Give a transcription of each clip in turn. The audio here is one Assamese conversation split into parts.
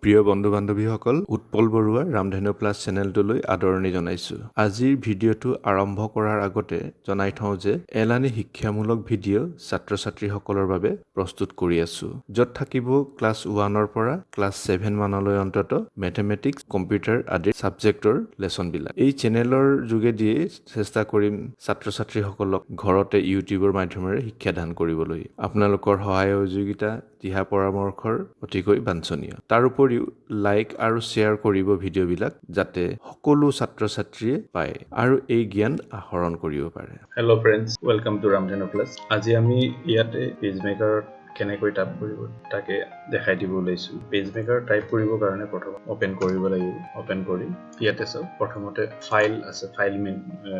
প্ৰিয় বন্ধু-বান্ধৱীসকল, উৎপল বৰুৱা ৰামধেনু প্লাছ চেনেলটোলৈ আদৰণি জনাইছো। আজিৰ ভিডিঅ'টো আৰম্ভ কৰাৰ আগতে জনাই থওঁ যে এলানি শিক্ষামূলক ভিডিঅ' ছাত্ৰ-ছাত্ৰীসকলৰ বাবে প্ৰস্তুত কৰি আছো, য'ত থাকিব ক্লাছ 1ৰ পৰা ক্লাছ 7 মানলৈ অন্তত মেথমেটিক্স, কম্পিউটাৰ আদি ছাবজেক্টৰ লেচনবিলাক। এই চেনেলৰ যোগেদিয়ে চেষ্টা কৰিম ছাত্ৰ-ছাত্ৰীসকলক ঘৰতে ইউটিউবৰ মাধ্যমেৰে শিক্ষাদান কৰিবলৈ। আপোনালোকৰ সহায় সহযোগিতা, দিহা পৰামৰ্শৰ অতিকৈ বাঞ্ছনীয়। তাৰ উপৰিও লাইক আৰু শ্বেয়াৰ কৰিব ভিডিঅ'বিলাক, যাতে সকলো ছাত্ৰ-ছাত্ৰীয়ে পায় আৰু এই জ্ঞান আহৰণ কৰিব পাৰে। Hello' friends, welcome to Ramdhenu plus. আজি আমি ইয়াতে পেজমেকাৰত কেনেকৈ টাইপ কৰিব তাকে দেখাই দিব ওলাইছোঁ। পেজমেকাৰ টাইপ কৰিবৰ কাৰণে প্ৰথম অপেন কৰিব লাগিব। অপেন কৰি ইয়াতে চাওক, প্ৰথমতে ফাইল আছে, ফাইল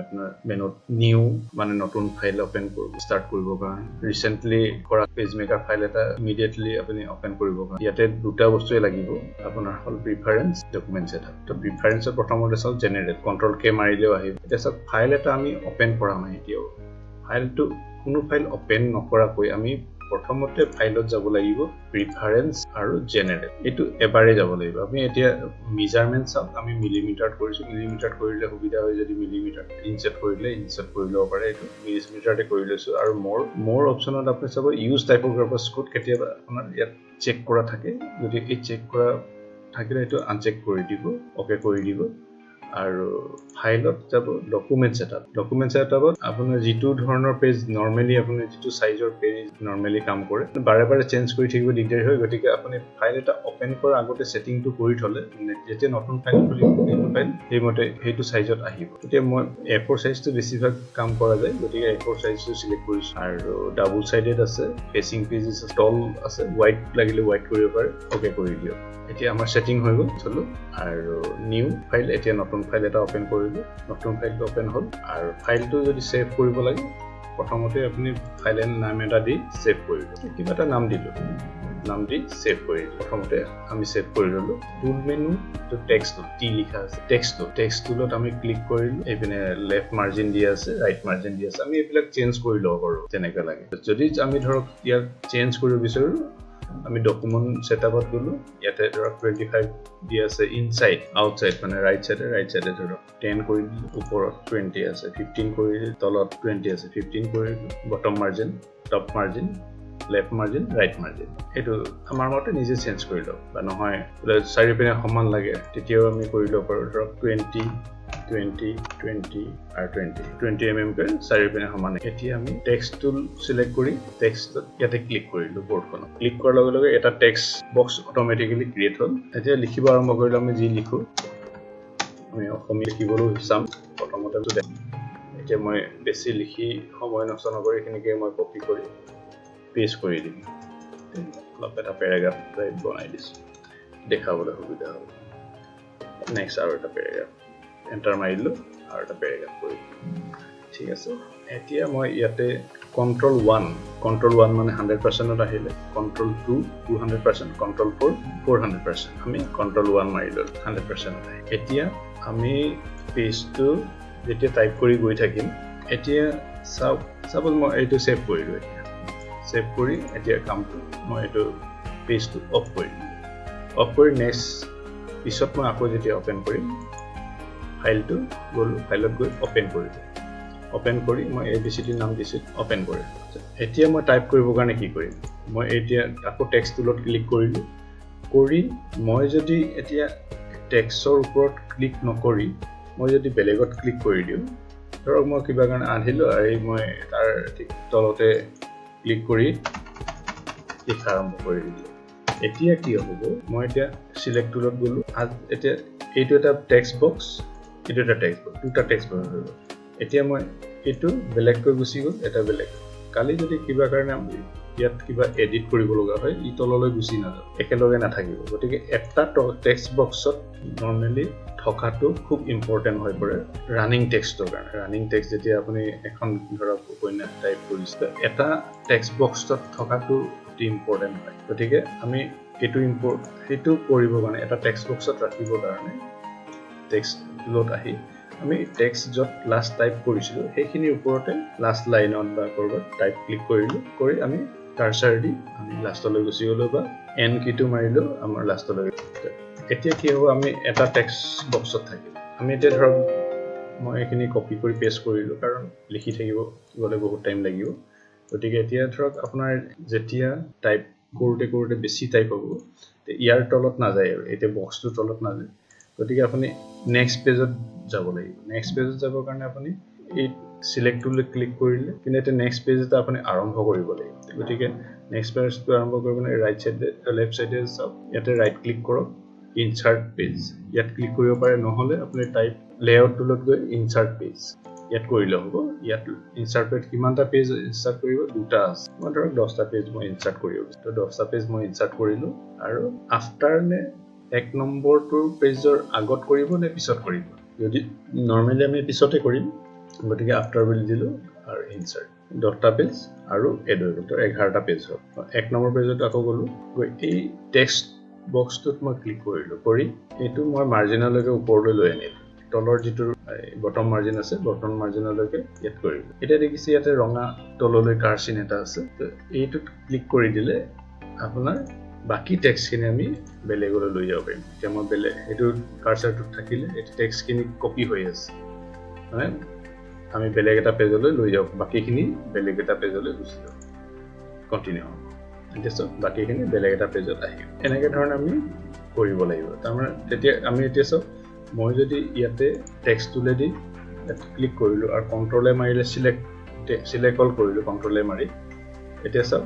আপোনাৰ মেনুত নিউ মানে নতুন ফাইল অপেন কৰিব ষ্টাৰ্ট কৰিবৰ কাৰণে। ৰিচেণ্টলি কৰা পেজমেকাৰ ফাইল এটা ইমিডিয়েটলি আপুনি অপেন কৰিবৰ কাৰণে ইয়াতে দুটা বস্তুৱে লাগিব। আপোনাৰ হ'ল প্ৰিফাৰেন্স, ডকুমেণ্ট ছেটআপ। তো প্ৰিফাৰেন্সৰ প্ৰথমতে চাওক জেনেৰেট, কণ্ট্ৰল কে মাৰিলেও আহিব। এতিয়া চাওক ফাইল এটা আমি অপেন কৰা নাই এতিয়াও। ফাইলটো কোনো ফাইল অপেন নকৰাকৈ আমি প্ৰথমতে ফাইলত যাব লাগিব, প্ৰিফাৰেন্স আৰু জেনেৰেট। এইটো এবাৰে যাব লাগিব। আমি এতিয়া মেজাৰমেণ্ট চাওক, আমি মিলিমিটাৰত কৰিছোঁ। মিলিমিটাৰত কৰিলে সুবিধা হয়, যদি মিলিমিটাৰ ইনচাৰ্ট কৰিলে ইনচাৰ্ট কৰি ল'ব পাৰে। এইটো মিলিমিটাৰতে কৰি লৈছোঁ। আৰু মোৰ অপশ্যনত আপুনি চাব ইউজ টাইপোগ্ৰাফাৰ্ছ কোড, কেতিয়াবা আপোনাৰ ইয়াত চেক কৰা থাকে। যদি এই চেক কৰা থাকিলে এইটো আনচেক কৰি দিব, অ'কে কৰি দিব। আৰু ফাইলত যাব ডকুমেণ্ট ছেটআপ। ডকুমেণ্ট ছেটআপত আপোনাৰ যিটো ধৰণৰ পেজ নৰ্মেলি আপুনি যিটো সাইজৰ পেজ নৰ্মেলি কাম কৰে, বাৰে বাৰে চেঞ্জ কৰি থাকিব দিগদাৰি হয়। গতিকে আপুনি ফাইল এটা অপেন কৰাৰ আগতে ছেটিংটো কৰি থ'লে যেতিয়া নতুন ফাইল খুলিব, সেইটো ফাইল সেইমতে সেইটো সাইজত আহিব। এতিয়া মই A4 সাইজটো বেছিভাগ কাম কৰা যায়, গতিকে A4 সাইজটো চিলেক্ট কৰিছোঁ। আৰু ডাবল সাইডেড আছে, ফেচিং পেজেছ তল আছে, হোৱাইট লাগিলে হোৱাইট কৰিব পাৰে, অ'কে কৰি দিয়ক। এতিয়া আমাৰ ছেটিং হৈ গ'ল। চলো আৰু নিউ ফাইল, এতিয়া নতুন ফাইল এটা অপেন কৰিলোঁ। নতুন ফাইলটো অপেন হ'ল। আৰু ফাইলটো যদি ছেভ কৰিব লাগে, প্ৰথমতে আপুনি ফাইলৰ নাম এটা দি ছেভ কৰিব। কিবা এটা নাম দিলোঁ, নাম দি ছেভ কৰি দিলোঁ। প্ৰথমতে আমি ছেভ কৰি ল'লোঁ। টুল মেনু টেক্সট টি লিখা আছে, টেক্সট টুলত আমি ক্লিক কৰিলোঁ। এইপিনে লেফ্ট মাৰ্জিন দিয়া আছে, ৰাইট মাৰ্জিন দিয়া আছে। আমি এইবিলাক চেঞ্জ কৰি ল'ব পাৰোঁ যেনেকৈ লাগে। যদি আমি ধৰক ইয়াত চেঞ্জ কৰিব বিচাৰোঁ, আমি ডকুমেণ্ট ছেটআপত গ'লোঁ। ইয়াতে ধৰক 25 দিয়া আছে, ইনচাইড আউটচাইড মানে ৰাইট চাইডে ধৰক 10 কৰি দিলোঁ। ওপৰত 20 আছে, 15 কৰি দিলোঁ। তলত 20 আছে, 15 কৰি দিলোঁ। Bottom margin, top margin, left margin, right margin. এইটো আমাৰ মতে নিজে চেঞ্জ কৰি লওক, বা নহয় চাৰিওপিনে সমান লাগে তেতিয়াও আমি কৰি ল'ব পাৰোঁ। ধৰক 20 আৰু 20 mm কৈ চাৰিওপিনে সমান। এতিয়া আমি টেক্সট টুল চিলেক্ট কৰি টেক্সটত ইয়াতে ক্লিক কৰিলোঁ। বৰ্ডখনত ক্লিক কৰাৰ লগে লগে এটা টেক্সট বক্স অট'মেটিকেলি ক্ৰিয়েট হ'ল। এতিয়া লিখিব আৰম্ভ কৰিলোঁ। আমি যি লিখোঁ, আমি অসমীয়া লিখিবলৈ চাম। প্ৰথমতে এতিয়া মই বেছি লিখি সময় নষ্ট নকৰি এইখিনিকে মই কপি কৰি পেষ্ট কৰি দিম। অলপ এটা পেৰাগ্ৰাফ টাইপ বনাই দিছোঁ, দেখাবলৈ সুবিধা হ'ব। নেক্সট আৰু এটা পেৰাগ্ৰাফ এণ্টাৰ মাৰিলোঁ, আৰু এটা পেৰাগ্ৰাফ কৰি ঠিক আছে। এতিয়া মই ইয়াতে কণ্ট্ৰল 1 মানে 100%ত আহিলে, কণ্ট্ৰল 2 200%, কণ্ট্ৰল 4 400%। আমি কণ্ট্ৰল 1 মাৰিলোঁ, 100%ত আহি। এতিয়া আমি পেজটো যেতিয়া টাইপ কৰি গৈ থাকিম, এতিয়া চাপ'জ মই এইটো ছেভ কৰিলোঁ। এতিয়া ছেভ কৰি এতিয়া কামটো মই এইটো পেজটো অফ কৰি দিলোঁ। অফ কৰি নেক্সট পিছত মই আকৌ যেতিয়া অপেন কৰিম, ফাইলটো গ'লোঁ, ফাইলত গৈ অপেন কৰিলোঁ। অপেন কৰি মই ABCD নাম দিছোঁ, অপেন কৰিলোঁ। এতিয়া মই টাইপ কৰিবৰ কাৰণে কি কৰিম, মই এতিয়া আকৌ টেক্সট টুলত ক্লিক কৰিলোঁ। কৰি মই যদি এতিয়া টেক্সটৰ ওপৰত ক্লিক নকৰি মই যদি বেলেগত ক্লিক কৰি দিওঁ, ধৰক মই কিবা কাৰণে আনিলোঁ আৰু মই তাৰ তলতে ক্লিক কৰি লিখা আৰম্ভ কৰি দিলোঁ। এতিয়া কি হ'ব, মই এতিয়া চিলেক্ট টুলত গ'লোঁ। এতিয়া এইটো এটা টেক্সট বক্স, এইটো এটা টেক্সট বক্স, দুটা টেক্সট বক্স হৈ গ'ল। এতিয়া মই এইটো বেলেগকৈ গুচি গ'ল, এটা বেলেগ। কালি যদি কিবা কাৰণে ইয়াত কিবা এডিট কৰিব লগা হয়, ই তললৈ গুচি নাযায়, একেলগে নাথাকিব। গতিকে এটা টেক্সট বক্সত নৰ্মেলি থকাটো খুব ইম্পৰ্টেণ্ট হৈ পৰে ৰানিং টেক্সটৰ কাৰণে। ৰানিং টেক্সট যেতিয়া আপুনি এখন ধৰক উপন্যাস টাইপ কৰিছে, এটা টেক্সট বক্সত থকাটো অতি ইম্পৰ্টেণ্ট হয়। গতিকে আমি সেইটো কৰিবৰ কাৰণে, এটা টেক্সট বক্সত ৰাখিবৰ কাৰণে টেক্সট টুলত আহি আমি টেক্সট য'ত লাষ্ট টাইপ কৰিছিলোঁ সেইখিনিৰ ওপৰতে লাষ্ট লাইনত বা ক'ৰবাত টাইপ ক্লিক কৰিলোঁ। কৰি আমি কাৰ্চাৰ দি আমি লাষ্টলৈ গুচি গ'লোঁ বা এন কিটো মাৰিলো আমাৰ লাষ্টলৈকে এতিয়া কি হ'ব আমি এটা টেক্সট বক্সত থাকিম আমি এতিয়া ধৰক মই এইখিনি কপি কৰি পেষ্ট কৰিলো কাৰণ লিখি থাকিব গলে বহুত টাইম লাগিব গতিকে এতিয়া ধৰক আপোনাৰ যেতিয়া টাইপ কৰোতে বেছি টাইপ হ'ব তে ইয়াৰ তলত নাযায় আৰু এতিয়া বক্সটোৰ তলত নাযায় গতিকে আপুনি নেক্সট পেজত যাব লাগিব নেক্সট পেজত যাবৰ কাৰণে আপুনি এই সিলেক্ট টুলে ক্লিক কৰিলে কিন্তু এটা নেক্সট পেজ এটা আপুনি আৰম্ভ কৰিব লাগিব গতিকে নেক্সট পেজটো আৰম্ভ কৰিবলৈ ৰাইট সাইডে লেফট সাইডে চাওক ইয়াতে ৰাইট ক্লিক কৰক ইনসাৰ্ট পেজ ইয়াত ক্লিক কৰিব পাৰে নহলে আপুনি টাইপ লেআউট টুলত গৈ ইনসাৰ্ট পেজ ইয়াত কৰিলে হ'ব ইয়াত ইনসাৰ্ট পেজ কিমানটা পেজ ইনসাৰ্ট কৰিব দুটা আছে মই ধৰক 10টা পেজ মই ইনসাৰ্ট কৰিব তো 10টা পেজ মই ইনসাৰ্ট কৰিলো আৰু আফটাৰ নে এক নম্বৰটোৰ পেজৰ আগত কৰিব নে পিছত কৰিব যদি নৰমালি আমি পিছতে কৰিম গতিকে আফটাৰ বুলি দিলো আৰু ইনসাৰ্ট 10টা পেজ আৰু এড হৈ গ'ল তো 11টা পেজ হ'ল এক নম্বৰ পেজত আকৌ গ'লো গৈ এই টেক্সট বক্সটোত মই ক্লিক কৰিলো কৰি এইটো মই মাৰ্জিনলৈকে ওপৰলৈ লৈ আনিলো তলৰ যিটো বটম মাৰ্জিন আছে বটম মাৰ্জিনলৈকে ইয়াত কৰিলো এতিয়া দেখিছে ইয়াতে ৰঙা তললৈ কাৰ্চিন এটা আছে তো এইটোত ক্লিক কৰি দিলে আপোনাৰ বাকি টেক্সটখিনি আমি বেলেগলৈ লৈ যাব পাৰিম এতিয়া মই বেলেগ এইটো কাৰ্সাৰটোত থাকিলে এই টেক্সটখিনি কপি হৈ আছে মানে আমি বেলেগ এটা পেজলৈ লৈ যাওক বাকিখিনি বেলেগ এটা পেজলৈ গুচি যাব কন্টিনিউ হ'ব এতিয়া সব বাকিখিনি বেলেগ এটা পেজত আহিব এনেকে ধৰণে আমি কৰিব লাগিব তাৰমানে তেতিয়া আমি এতিয়া সব মই যদি ইয়াতে টেক্সট টুলে দি ক্লিক কৰিলো আৰু কন্ট্ৰলে মাৰিলে সিলেক্ট অল কৰিলো কন্ট্ৰলে মাৰি এতিয়া সব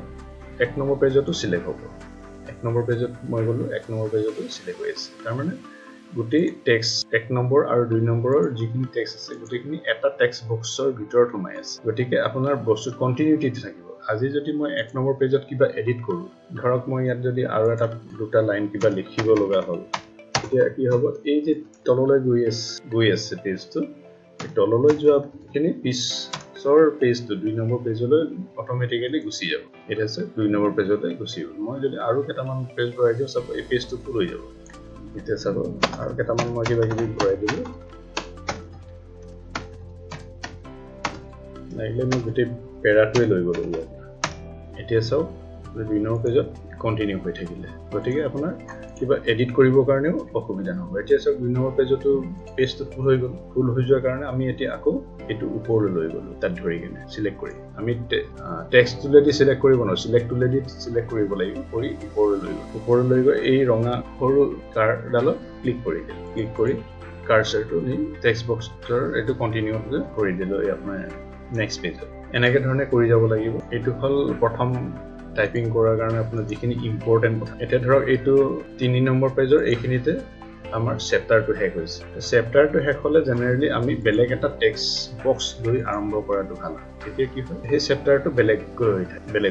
এক নম্বৰ পেজতো সিলেক্ট হ'ব এক নম্বৰ পেজত মই গলো এক নম্বৰ পেজতো সিলেক্ট হৈ আছে তাৰমানে গোটেই টেক্সট এক নম্বৰ আৰু দুই নম্বৰৰ যিখিনি টেক্সট আছে গোটেইখিনি এটা টেক্সট বক্সৰ ভিতৰত সোমাই আছে গতিকে আপোনাৰ বস্তুত কন্টিনিউটি থাকিব আজি যদি মই এক নম্বৰ পেজত কিবা এডিট কৰো ধৰক মই ইয়াত যদি আৰু এটা দুটা লাইন কিবা লিখিব লগা হ'ল এতিয়া কি হ'ব এই যে তললৈ গৈ আছে পেজটো তললৈ যোৱাখিনি পিছৰ পেজটো দুই নম্বৰ পেজলৈ অটোমেটিক্যালি গুচি যাব এটা আছে দুই নম্বৰ পেজলৈ গুচি গ'ল মই যদি আৰু কেইটামান পেজ ভৰাই দিওঁ সব এই পেজটো ফুল হৈ যাব এতিয়া চাব আৰু কেইটামান মই কিবা কিবি ভৰাই দিলো লাগিলে মই গোটেই পেৰাটোৱে লৈ গ'লো ইয়াত এতিয়া চাওক দুই নম্বৰ পেজত কন্টিনিউ হৈ থাকিলে গতিকে আপোনাৰ কিবা এডিট কৰিবৰ কাৰণেও অসুবিধা নহ'ব এতিয়া চাওক দুই নম্বৰ পেজতো পেজটো ফুল হৈ গ'ল ফুল হৈ যোৱাৰ কাৰণে আমি এতিয়া আকৌ এইটো ওপৰলৈ লৈ গ'লো তাত ধৰি কিনে সিলেক্ট কৰি আমি টেক্সট টুলেদি সিলেক্ট কৰিব নোৱাৰো সিলেক্ট টুলেদি সিলেক্ট কৰিব লাগিব কৰি ওপৰলৈ গৈ এই ৰঙা সৰু কাৰডালত ক্লিক কৰি কাৰ্সাৰটো নি টেক্সট বক্সৰ এইটো কন্টিনিউ কৰি দিলো এই আপোনাৰ নেক্সট পেজত এনেকে ধৰণে কৰি যাব লাগিব এইটো হ'ল প্ৰথম টাইপিং কৰাৰ কাৰণে আপোনাৰ যিখিনি ইম্পৰ্টেন্ট কথা এটা ধৰক এইটো 3 নম্বৰ পেজৰ এইখিনিতে আমাৰ চেপ্টাৰটো শেষ হৈছে চেপ্টাৰটো শেষ হ'লে জেনাৰেলি আমি বেলেগ এটা টেক্সট বক্স লৈ আৰম্ভ কৰাটো ভাল তেতিয়া কি হয় সেই চেপ্টাৰটো বেলেগ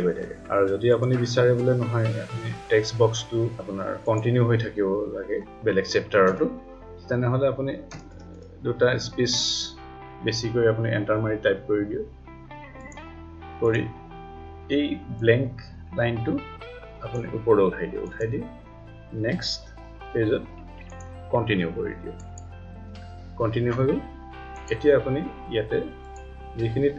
হৈ থাকে আৰু যদি আপুনি বিচাৰে বোলে নহয় আপুনি টেক্সট বক্সটো আপোনাৰ কন্টিনিউ হৈ থাকিব লাগে বেলেগ চেপ্টাৰটো তেনেহ'লে আপুনি দুটা স্পেচ বেছিকৈ আপুনি এন্টাৰ মাৰি টাইপ কৰি দিও কৰি এই ব্ল্যাঙ্ক লাইনটো আপুনি ওপৰলৈ উঠাই দিও নেক্সট পেজত কন্টিনিউ কৰি দিও কন্টিনিউ হৈ গ'ল এতিয়া আপুনি ইয়াতে যিখিনি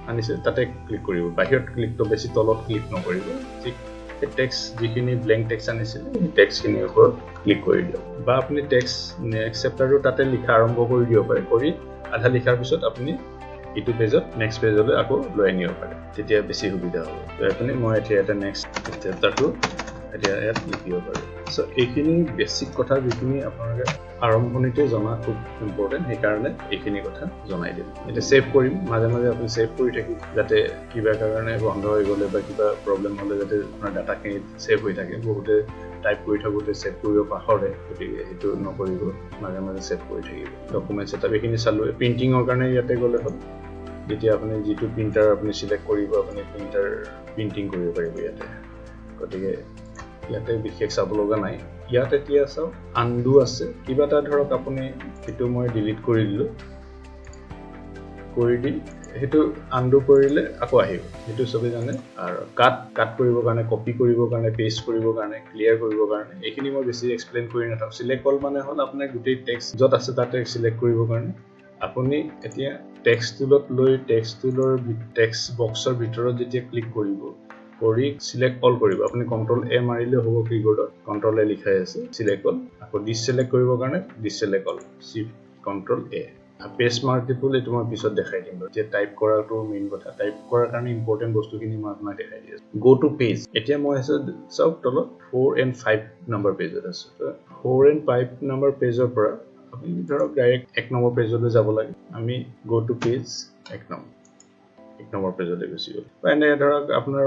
আনিছে তাতে ক্লিক কৰিব বাহিৰত ক্লিকটো বেছি তলত ক্লিক নকৰিব ঠিক এই টেক্সট যিখিনি ব্ল্যাঙ্ক টেক্সট আনিছিল এই টেক্সটখিনিৰ ওপৰত ক্লিক কৰি দিয়ক বা আপুনি টেক্সট নেক্সট চেপ্টাৰটো তাতে লিখা আৰম্ভ কৰি দিব পাৰে কৰি আধা লিখাৰ পিছত আপুনি ইটো পেজত নেক্সট পেজলৈ আকৌ লৈ আনিব পাৰে তেতিয়া বেছি সুবিধা হ'ব তো আপুনি মই এতিয়া এটা নেক্সট চেপ্টাৰটো এতিয়া ইয়াত লিখিব পাৰো সো এইখিনি বেসিক কথা যিখিনি আপোনালোকে আৰম্ভণিতে জনা খুব ইম্পৰ্টেন্ট সেইকাৰণে এইখিনি কথা জনাই দিম এটা সেভ কৰিম মাজে মাজে আপুনি সেভ কৰি থাকিব যাতে কিবা কাৰণে বন্ধ হৈ গ'লে বা কিবা প্ৰবলেম হ'লে যাতে আপোনাৰ ডাটাখিনি সেভ হৈ থাকে বহুতে টাইপ কৰি থাকোঁতে সেভ কৰিব পাহৰে গতিকে সেইটো নকৰিব মাজে মাজে সেভ কৰি থাকিব ডকুমেণ্টছ এটা এইখিনি চালো প্ৰিন্টিঙৰ কাৰণে ইয়াতে গ'লে হ'ল যেতিয়া আপুনি যিটো প্ৰিন্টাৰ আপুনি সিলেক্ট কৰিব আপুনি প্ৰিন্টাৰ প্ৰিন্টিং কৰিব পাৰিব ইয়াতে গতিকে ইয়াতে বিশেষ চাব লগা নাই ইয়াত এতিয়া চাও আনডু আছে কিবা এটা ধৰক আপুনি এটো মই ডিলিট কৰি দিলো কৰি দি হেতু আনডু কৰিলে আকৌ আহিব হেতু সবে জানে আৰু কাট কৰিবৰ কাৰণে কপি কৰিবৰ কাৰণে পেস্ট কৰিবৰ কাৰণে ক্লিয়াৰ কৰিবৰ কাৰণে এইখিনি মই বেছি এক্সপ্লেইন কৰি নাথাক সিলেক্ট অল মানে হ'ল আপোনাৰ গোটেই টেক্সট যত আছে তাতে সিলেক্ট কৰিবৰ কাৰণে আপুনি এতিয়া টেক্সট টুলত লৈ টেক্সট টুলৰ টেক্সট বক্সৰ ভিতৰত যেতিয়া ক্লিক কৰিব কৰি সিলেক্ট অল কৰিব আপুনি কন্ট্ৰল এ মাৰিলে হ'ব কিবোৰ্ডত কন্ট্ৰল এ লিখাই আছে সিলেক্ট অল আকৌ ডিসেলেক্ট কৰিবৰ কাৰণে deselect all shift control A page multiple এটো মই পিছত দেখাই দিম যে টাইপ কৰাটো মেইন কথা টাইপ কৰাৰ কাৰণে ইম্পৰ্টেন্ট বস্তুখিনি মই আপোনাক দেখাই দি আছো গো টু পেজ এতিয়া মই আছে সব তলত 4 and 5 নম্বৰ পেজত আছে 4 and 5 নম্বৰ পেজৰ পৰা আপুনি ধৰক ডাইৰেক্ট 1 নম্বৰ পেজলৈ যাব লাগে আমি গো টু পেজ 1 নম্বৰ পেজলৈ গুচি গ'ল এনে ধৰক আপোনাৰ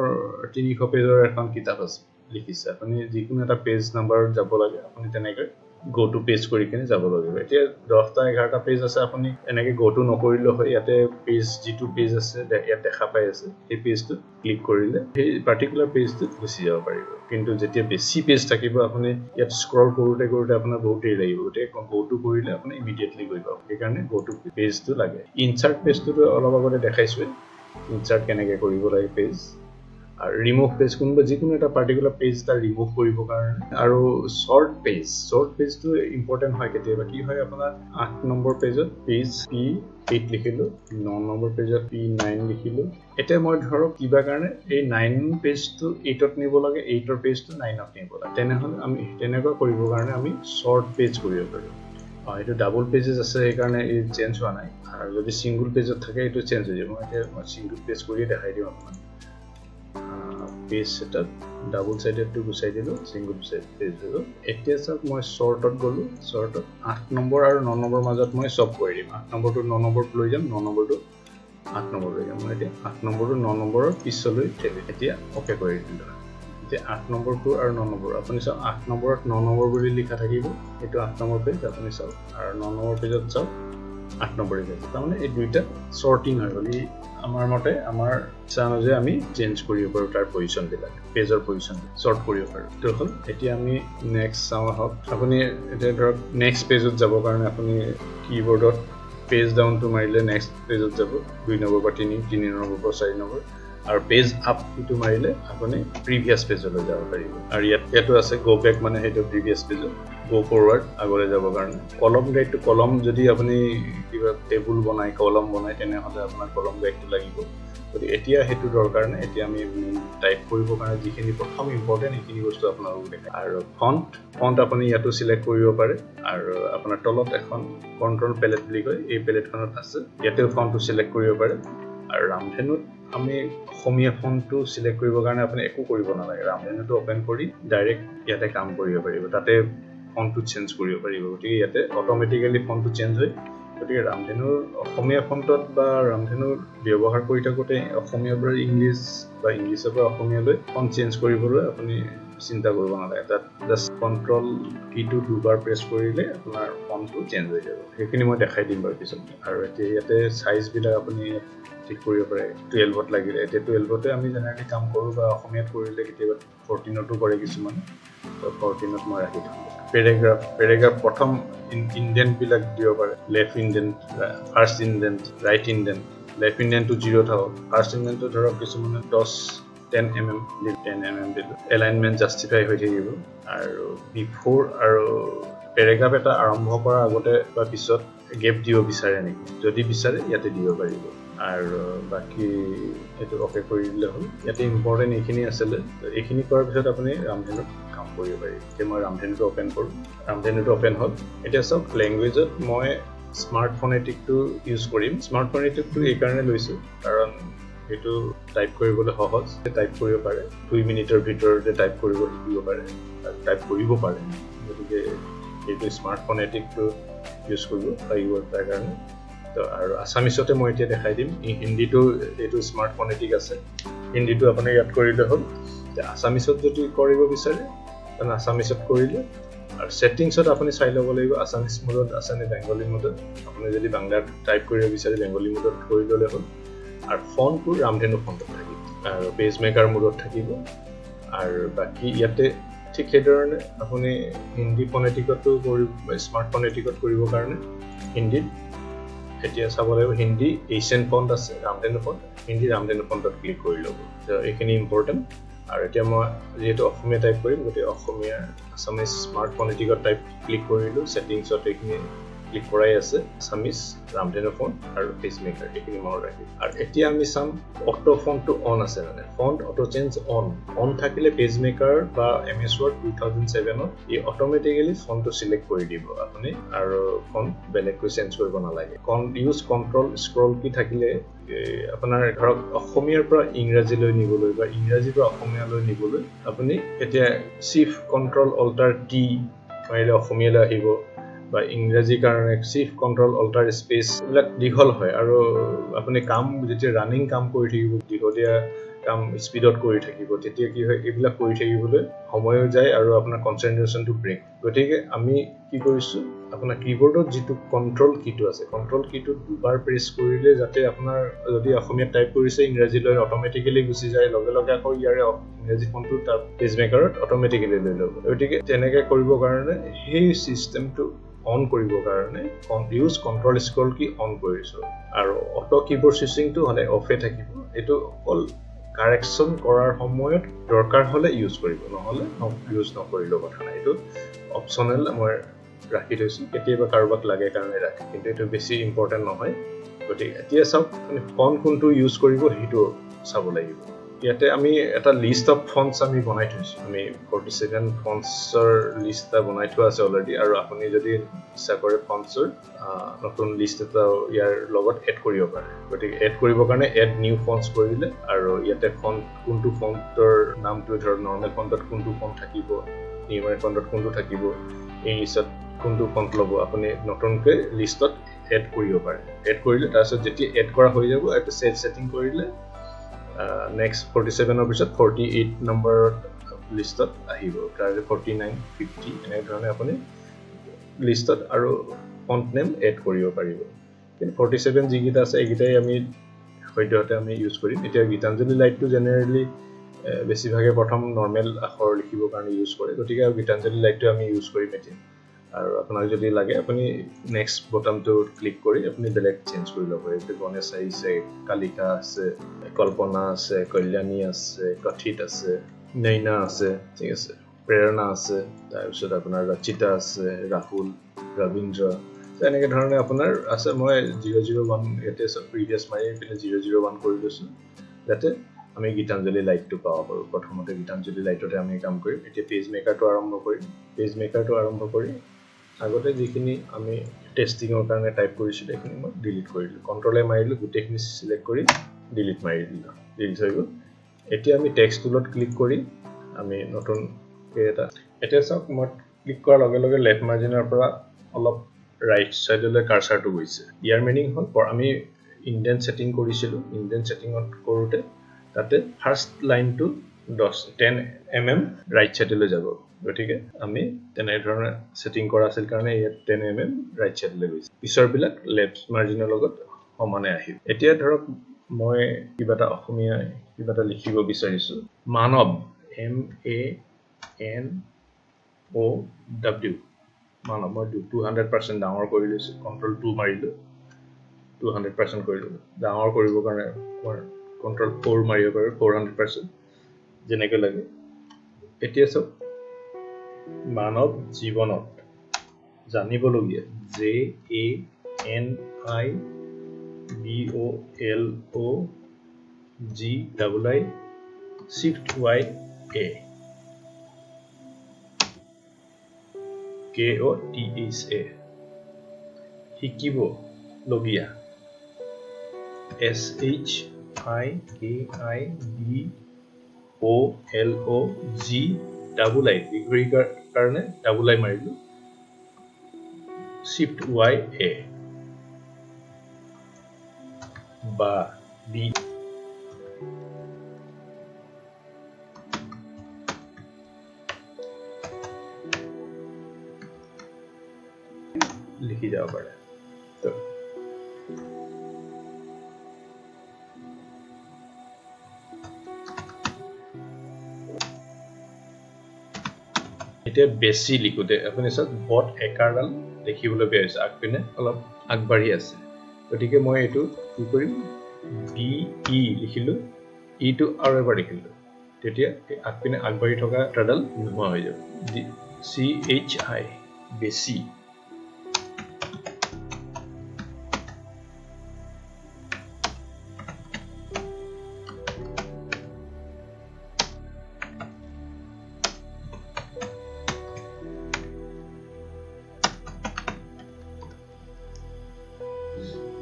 300 পেজৰ এখন কিতাপ আছে লিখিছে আপুনি যিকোনো এটা পেজ নাম্বাৰত যাব লাগে আপুনি তেনেকৈ গো টু পেজ কৰি কিনে যাব লাগিব এতিয়া 10টা 11টা পেজ আছে আপুনি এনেকৈ গো টু নকৰিলে হয় ইয়াতে পেজ যিটো পেজ আছে ইয়াত দেখা পাই আছে এই পেজটো ক্লিক কৰিলে এই পাৰ্টিকুলাৰ পেজটো গুচি যাব পাৰিব কিন্তু যেতিয়া বেছি পেজ থাকিব আপুনি ইয়াত স্ক্ৰল কৰোতে আপোনাৰ বহুত দেৰি লাগিব গতে গো টু কৰিলে আপুনি ইমিডিয়েটলি গৈ পাব এই কাৰণে গো টু পেজটো লাগে ইনচাৰ্ট পেজটো অলপ আগতে দেখাইছো ইনচাৰ্ট কেনেকৈ কৰিব লাগে পেজ আৰু ৰিমুভ পেজ কোনবা যিকোনো এটা পাৰ্টিকুলাৰ পেজ এটা ৰিমুভ কৰিব কাৰণে আৰু শৰ্ট পেজটো ইম্পৰ্টেন্ট হয় কেতিয়াবা কি হয় আপোনাৰ 8 নম্বৰ পেজত পেজ P8 লিখিলো 9 নম্বৰ পেজত P9 লিখিলো এতিয়া মই ধৰক কিবা কাৰণে এই 9 পেজটো 8ত নিব লাগে 8ৰ পেজটো 9ত নিব লাগে তেনেহলে আমি তেনেকুৱা কৰিবৰ কাৰণে আমি শৰ্ট পেজ কৰিব পাৰো এইটো ডাবল পেজেস আছে এই কাৰণে এই চেঞ্জ হোৱা নাই আৰু যদি সিঙ্গল পেজত থাকে এইটো চেঞ্জ হৈ যাব মই সিঙ্গল পেজ কৰি দেখাই দিম আপোনাক পেজ সেটআপ ডাবল সাইডেড টু গুচাই দিলো সিঙ্গল পেজ দিলো এতিয়া সব মই শৰ্টত গলো শৰ্টত 8 নম্বৰ আৰু 9 নম্বৰ মাজত মই সব কৰি দিম 8 নম্বৰটো 9 নম্বৰত লৈ যাম 9 নম্বৰটো 8 নম্বৰ লৈ যাম মই এতিয়া 8 নম্বৰটো 9 নম্বৰৰ পিছলৈ ঠেলি এতিয়া ওকে কৰি দিলো এতিয়া 8 নম্বৰটো আৰু 9 নম্বৰ আপুনি চাও 8 নম্বৰত 9 নম্বৰ বুলি লিখা থাকিব এটো 8 নম্বৰ পেজ আপুনি চাও আৰু 9 নম্বৰ পেজত চাও 8 নম্বৰ পেজ তাৰমানে এই দুইটা সৰ্টিং হৈ গলি আমাৰ মতে আমাৰ চানজে আমি চেঞ্জ কৰিব পাৰো তাৰ পজিশন বিলাক পেজৰ পজিশন সৰ্ট কৰিব পাৰো তো হল এতিয়া আমি নেক্সট চাও হক আপুনি এটা ধৰক নেক্সট পেজত যাব কাৰণে আপুনি কিবোৰ্ডত পেজ ডাউন টু মাৰিলে নেক্সট পেজত যাব 2 নম্বৰ বা 3 নম্বৰ বা 4 নম্বৰ আৰু পেজ আপ টু মাৰিলে আপুনি প্ৰিভিয়াস পেজলৈ যাব পাৰিব আৰু ইয়াতো আছে গো বেক মানে হেটো প্ৰিভিয়াস পেজত গো ফৰৱাৰ্ড আগলৈ যাব কাৰণে কলম গাইড টু কলম যদি আপুনি কিবা টেবুল বনাই কলম বনাই তেনেহলে আপোনাৰ কলম গাইডটো লাগিব গতি এতিয়া হেতু দৰকাৰ নাই এতিয়া আমি টাইপ কৰিব কাৰণে যিখিনি প্ৰথম ইম্পৰ্টেন্ট এইখিনি বস্তু আপোনালোকক দেখাই আৰু ফন্ট আপুনি ইয়াতো সিলেক্ট কৰিব পাৰে আৰু আপোনাৰ তলত এখন কন্ট্ৰল পেলেট বুলি কয় এই পেলেটখনত আছে ইয়াতে ফন্টটো সিলেক্ট কৰিব পাৰে আৰু ৰামধেনুত আমি অসমীয়া ফন্টটো সিলেক্ট কৰিবৰ কাৰণে আপুনি একো কৰিব নালাগে ৰামধেনুটো ওপেন কৰি ডাইৰেক্ট ইয়াতে কাম কৰিব পাৰিব তাতে ফন্টটো চেঞ্জ কৰিব পাৰিব গতিকে ইয়াতে অটোমেটিক্যালি ফন্টটো চেঞ্জ হয় গতিকে ৰামধেনুৰ অসমীয়া ফন্টত বা ৰামধেনুৰ ব্যৱহাৰ কৰি থাকোতে অসমীয়াৰ পৰা ইংলিছ বা ইংলিছৰ পৰা অসমীয়ালৈ ফন্ট চেঞ্জ কৰিবলৈ আপুনি চিন্তা কৰিব নালাগে তাত জাস্ট কন্ট্ৰল কিটো দুবাৰ প্ৰেছ কৰিলে আপোনাৰ ফন্টটো চেঞ্জ হৈ যাব সেইখিনি মই দেখাই দিম বাৰু পিছত আৰু এতিয়া ইয়াতে সাইজ বিলাক আপুনি ঠিক কৰিব পাৰে 12ত লাগিলে এতিয়া 12তে আমি জেনেৰেলি কাম কৰো বা অসমীয়াত কৰিলে কেতিয়াবা 14টো কৰে কিছুমান তো 14ত মই ৰাখি থওঁ পেৰাগ্ৰাফ প্ৰথম ইনডেন্ট বিলাক দিব পাৰে left indent first indent right indent left ইনডেন্টটো 0 থাকক ফাৰ্স্ট ইনডেন্টটো ধৰক কিছুমানে 10 mm দিলো এলাইনমেন্ট জাস্টিফাই হৈ থাকিব আৰু বিফোৰ আৰু পেৰাগ্ৰাফ এটা আৰম্ভ কৰাৰ আগতে বা পিছত গেপ দিব বিচাৰে নেকি যদি বিচাৰে ইয়াতে দিব পাৰিব আৰু বাকি এটো ওকে কৰি দিলে হ'ল ইয়াতে ইম্পৰ্টেন্ট এইখিনি আছিল এইখিনি কৰাৰ পিছত আপুনি ৰামধেনুত কাম কৰিব পাৰিব যে মই ৰামধেনুটো ওপেন কৰো ৰামধেনুটো ওপেন হ'ল এতিয়া সব ল্যাঙ্গুৱেজত মই স্মাৰ্ট ফনেটিকটো ইউজ কৰিম স্মাৰ্ট ফনেটিকটো এই কাৰণে লৈছো কাৰণ এটো টাইপ কৰিবলৈ সহজ টাইপ কৰিব পাৰে 2 মিনিটৰ ভিতৰতে টাইপ কৰিব শিকিব পাৰে টাইপ কৰিব পাৰে গতিকে এইটো স্মাৰ্ট ফনেটিকটো ইউজ কৰিব লাগিব তাৰ কাৰণে তো আৰু আসামিছতে মই এতিয়া দেখাই দিম হিন্দীটো এটো স্মাৰ্ট ফনেটিক আছে হিন্দীটো আপুনি ইয়াত কৰিলে হ'ল যে আসামিছত যদি কৰিব বিচাৰে তেনে আসামিছত কৰিলে আৰু সেটিংছত আপুনি চাই ল'ব লাগিব আসামিজ মোডত আছে নে বেংগলী মোডত আপুনি যদি বাংলা টাইপ কৰিব বিচাৰে বেংগলী মোডত কৰি ল'লে হ'ল আৰু ফন্টটো ৰামধেনু ফন্টত থাকিব আৰু পেজ মেকাৰ মোডত থাকিব আৰু বাকি ইয়াতে ঠিক সেইধৰণে আপুনি হিন্দী ফনেটিকটো কৰিব স্মাৰ্ট ফনেটিকত কৰিব কাৰণে হিন্দীত এতিয়া চাব লাগিব হিন্দী এশিয়ান ফন্ট আছে ৰামধেনু ফন্ট হিন্দী ৰামধেনু ফন্টত ক্লিক কৰি ল'ব তো এইখিনি ইম্পৰ্টেন্ট আৰু এতিয়া মই যেটো অসমীয়া টাইপ কৰিম গতে অসমীয়া আসামিজ স্মাৰ্ট ফনেটিকত টাইপ ক্লিক কৰিলো সেটিংছত এইখিনি ক্লিক কৰাই আছে আছামিজ ৰামধেনু ফন্ট আৰু পেজমেকাৰ এইখিনি মনত ৰাখিব আৰু এতিয়া আমি চাম অটো ফন্টটো অন আছে মানে ফন্ট অটো চেঞ্জ অন থাকিলে পেজমেকাৰ বা MS Word 2007 ত ই অটোমেটিক্যালি ফন্টটো সিলেক্ট কৰি দিব আপুনি আৰু ফন্ট বেলেগকৈ চেঞ্জ কৰিব নালাগে ইউজ কন্ট্ৰোল স্ক্ৰল কি থাকিলে আপোনাৰ ধৰক অসমীয়াৰ পৰা ইংৰাজীলৈ নিবলৈ বা ইংৰাজীৰ পৰা অসমীয়ালৈ নিবলৈ আপুনি এতিয়া শিফট কন্ট্ৰোল অল্টাৰ টি মাৰিলে অসমীয়ালৈ আহিব বা ইংৰাজীৰ কাৰণে শিফট কন্ট্ৰোল অল্টাৰ স্পেচ এইবিলাক দীঘল হয় আৰু আপুনি কাম যেতিয়া ৰানিং কাম কৰি থাকিব দীঘলীয়া কাম স্পিডত কৰি থাকিব তেতিয়া কি হয় এইবিলাক কৰি থাকিবলৈ সময়ো যায় আৰু আপোনাৰ কনসেন্ট্ৰেচনটো ব্ৰেক গতিকে আমি কি কৰিছো আপোনাৰ কিবোৰ্ডত যেটো কন্ট্ৰোল কিটো আছে কন্ট্ৰোল কিটো দুবাৰ প্ৰেছ কৰিলে যাতে আপোনাৰ যদি অসমীয়া টাইপ কৰিছে ইংৰাজীলৈ অটোমেটিক্যালি গুচি যায় লগে লগে আকৌ ইয়াৰে ইংৰাজী ফন্টটো তাৰ পেজমেকাৰত অটোমেটিক্যালি লৈ ল'ব গতিকে তেনেকৈ কৰিবৰ কাৰণে সেই সিস্টেমটো অন কৰিবৰ কাৰণে ইউজ কন্ট্ৰোল স্ক্ৰল কি অন কৰিছো আৰু অটো কিবোৰ্ড সুইচিংটো হলে অফে থাকিব এটো অল কাৰেকচন কৰাৰ সময়ত দৰকাৰ হলে ইউজ কৰিব নহলে ইউজ নকৰিলেও কথা নাই এটো অপচনেল মই ৰাখি থৈছো কেতিয়াবা কাৰোবাক লাগে কাৰণে ৰাখি কিন্তু এটো বেছি ইম্পৰ্টেন্ট নহয় গতিকে এতিয়া চাওক আপুনি ফন্ট কোনটো ইউজ কৰিব হেটো চাব লাগিব ইয়াতে আমি এটা লিষ্ট অফ ফন্টস আমি বনাই থৈছো আমি 47 ফন্টসৰ লিষ্ট বনাই থোৱা আছে অলৰেডি আৰু আপুনি যদি ইচ্ছা কৰে ফন্টসৰ নতুন লিষ্ট এটা ইয়াৰ লগত এড কৰিব পাৰে গতিকে এড কৰিবৰ কাৰণে এড নিউ ফন্টস কৰিলে আৰু ইয়াতে ফন্ট কোনটো ফন্টৰ নামটো ধৰ নৰমাল ফন্টত কোনটো ফন্ট থাকিব নিউমেৰিক ফন্টত কোনটো থাকিব ইংলিছত কোনটো ফন্ট ল'ব আপুনি নতুনকৈ লিষ্টত এড কৰিব পাৰে এড কৰিলে তাৰপিছত যেতিয়া এড কৰা হৈ যাব এটা সেভ সেটিং কৰিলে next 47 পিছত 48 নম্বৰ লিষ্টত আহিব তাৰ 49 50 এনে ধৰণে আপুনি লিষ্টত আৰু ফন্ট নেম এড কৰিব পাৰিব কিন্তু 47 যিগিটা আছে এইগিটাই আমি সৈতে আমি ইউজ কৰিম এতিয়া গীতাঞ্জলি লাইটটো জেনাৰেলি বেছিভাগে প্ৰথম নৰমাল আখৰ লিখিবৰ কাৰণে ইউজ কৰে গতিকে গীতাঞ্জলি লাইটটো আমি ইউজ কৰিম এতিয়া আৰু আপোনাক যদি লাগে আপুনি নেক্সট বটনটো ক্লিক কৰি আপুনি বেলেগ চেঞ্জ কৰি ল'ব পাৰে গণেশ আছে কালিকা আছে কল্পনা আছে কল্যাণী আছে কথিত আছে নৈনা আছে ঠিক আছে প্ৰেৰণা আছে তাৰপিছত আপোনাৰ ৰচিতা আছে ৰাহুল ৰবীন্দ্ৰ এনেকে ধৰণে আপোনাৰ আছে মই 001 ইয়াতে প্ৰিভিয়াছ মাৰি পিনে 001 কৰি লৈছো যাতে আমি গীতাঞ্জলি লাইটটো পাব পাৰো প্ৰথমতে গীতাঞ্জলি লাইটতে আমি কাম কৰিম এতিয়া পেজ মেকাৰটো আৰম্ভ কৰি আগতে যিখিনি আমি টেষ্টিংৰ কাৰণে টাইপ কৰিছিলো এইখিনি মই ডিলিট কৰিলো কন্ট্ৰোলে মাৰিলো গোটেইখিনি সিলেক্ট কৰি ডিলিট মাৰি দিলো ডিলিট হৈ গ'ল এতিয়া আমি টেক্সট টুলত ক্লিক কৰি আমি নতুন এটা এতিয়া চাওক মই ক্লিক কৰাৰ লগে লগে লেফট মাৰ্জিনৰ পৰা অলপ ৰাইট সাইডলৈ কাৰ্সাৰটো গৈছে ইয়াৰ মিনিং হ'ল আমি ইন্ডেন্ট সেটিং কৰিছিলো ইন্ডেন্ট সেটিংত কৰোতে তাতে ফাৰ্স্ট লাইনটো 10 mm ৰাইট সাইডলৈ যাব গতিকে আমি তেনে ধৰণে সেটিং কৰা আছিল কাৰণে ইয়াত 10 mm ৰাইট সাইডলৈ গৈছে পিছৰ বিলাক লেফট মাৰ্জিনৰ লগত সমানে আহিব এতিয়া ধৰক মই কিবা এটা অসমীয়া কিবা এটা লিখিব বিচাৰিছো মানৱ MANOW মানৱ মই 200% ডাঙৰ কৰি লৈছো কন্ট্ৰোল 2 মাৰিলো 200% কৰিলো ডাঙৰ কৰিবৰ কাৰণে কন্ট্ৰোল 4 মাৰিব পাৰো 400% যেনেকৈ লাগে এতিয়া সব মানৱ জীৱনত জানিবলগীয়া JANIBOLOGIA shift y a KOTHA শিকিব লগিয়া SHIKIBOLOGIA ডিগ্ৰী কাৰণে ডাবল আই মাৰিলো shift y a বা বি লিখি যাব পাৰে তো এতিয়া বেছি লিখোতে আপুনি সব বট একাৰডাল দেখিবলৈ বেয়া হৈছে আগপিনে অলপ আগবাঢ়ি আছে গতিকে মই এটো কি কৰিম BE লিখিলো ই টো আৰু এবাৰ লিখিলো তেতিয়া আগপিনে আগবাঢ়ি থকা একাৰডাল নোহোৱা হৈ যাব CHI বেছি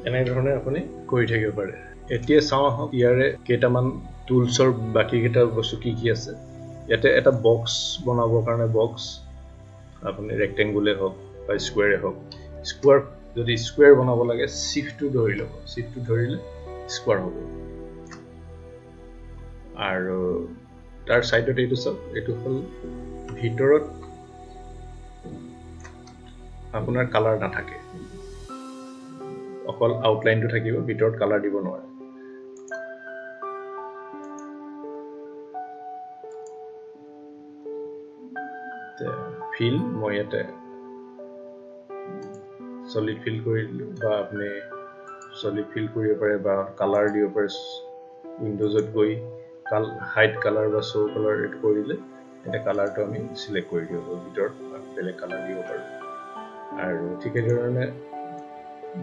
এনেধৰণে আপুনি কৰি থাকিব পাৰে এতিয়া চাওঁ আহক ইয়াৰে কেইটামান টুলছৰ বাকি কেইটা বস্তু কি কি আছে ইয়াতে এটা বক্স বনাবৰ কাৰণে বক্স আপুনি ৰেক্টেংগুলে হওক বা স্কুৱেৰে হওক স্কুৱাৰ যদি স্কুৱেৰ বনাব লাগে শিফটটো ধৰি ল'ব শিফটটো ধৰিলে স্কুৱাৰ হ'ব আৰু তাৰ সাইডত এইটো সব এইটো হল ভিতৰত আপোনাৰ কালাৰ নাথাকে অকল আউটলাইনটো থাকিব ভিতৰত কালাৰ দিব নোৱাৰে ফিল মই ইয়াতে সলিড ফিল কৰি দিলোঁ বা আপুনি সলিড ফিল কৰিব পাৰে বা কালাৰ দিব পাৰে উইন্ডোজত গৈ হাইড কালাৰ বা শো কালাৰ এড কৰি দিলে এটা কালাৰটো আমি সিলেক্ট কৰি দিব ভিতৰত বেলেগ কালাৰ দিব পাৰোঁ আৰু ঠিক একেধৰণে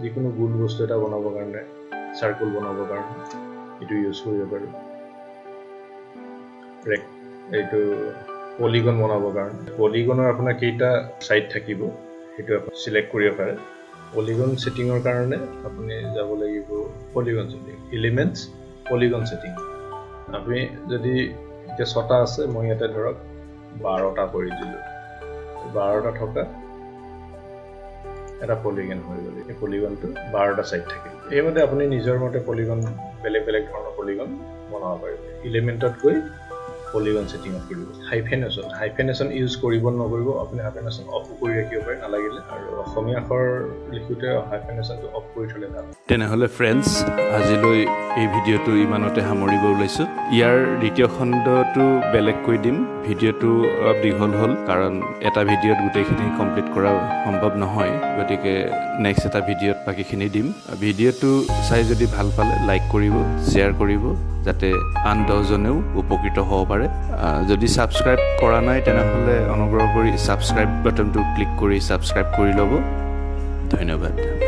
যিকোনো গোল বস্তু এটা বনাবৰ কাৰণে সাৰ্কেল বনাবৰ কাৰণে এইটো ইউজ কৰিব পাৰোঁ এইটো পলিগন বনাবৰ কাৰণে পলিগনৰ আপোনাৰ কেইটা সাইড থাকিব সেইটো আপুনি সিলেক্ট কৰিব পাৰে পলিগন সেটিংৰ কাৰণে আপুনি যাব লাগিব polygon setting elements polygon setting আপুনি যদি এটা ছটা আছে মই ইয়াতে ধৰক 12টা কৰি দিলোঁ 12টা থকা এটা পলিগন হৈ গ'ল এই পলিগনটো 12টা সাইড থাকিল এইমতে আপুনি নিজৰ মতে পলিগন বেলেগ বেলেগ ধৰণৰ পলিগন বনাব পাৰিব এলিমেন্টত গৈ পলিগন সেটিং অফ কৰিব হাইফেনেশন ইউজ কৰিব নকৰিব আপুনি হাইফেনেশন অফ কৰি ৰাখিব পাৰে নালাগিলে আৰু অসমীয়া আখৰ লিখোতে হাইফেনেশনটো অফ কৰি থলে ভাল তেনেহ'লে ফ্ৰেণ্ডছ আজিলৈ এই ভিডিঅ'টো ইমানতে সামৰিব ওলাইছোঁ ইয়াৰ দ্বিতীয় খণ্ডটো বেলেগকৈ দিম ভিডিঅ'টো অলপ দীঘল হ'ল কাৰণ এটা ভিডিঅ'ত গোটেইখিনি কমপ্লিট কৰা সম্ভৱ নহয় গতিকে নেক্সট এটা ভিডিঅ'ত বাকীখিনি দিম ভিডিঅ'টো চাই যদি ভাল পালে লাইক কৰিব শ্বেয়াৰ কৰিব যাতে আন 10জনেও উপকৃত হ'ব পাৰে যদি সাবস্ক্ৰাইব কৰা নাই তেনেহ'লে অনুগ্ৰহ কৰি সাবস্ক্ৰাইব বাটনটো ক্লিক কৰি সাবস্ক্ৰাইব কৰি ল'ব ধন্যবাদ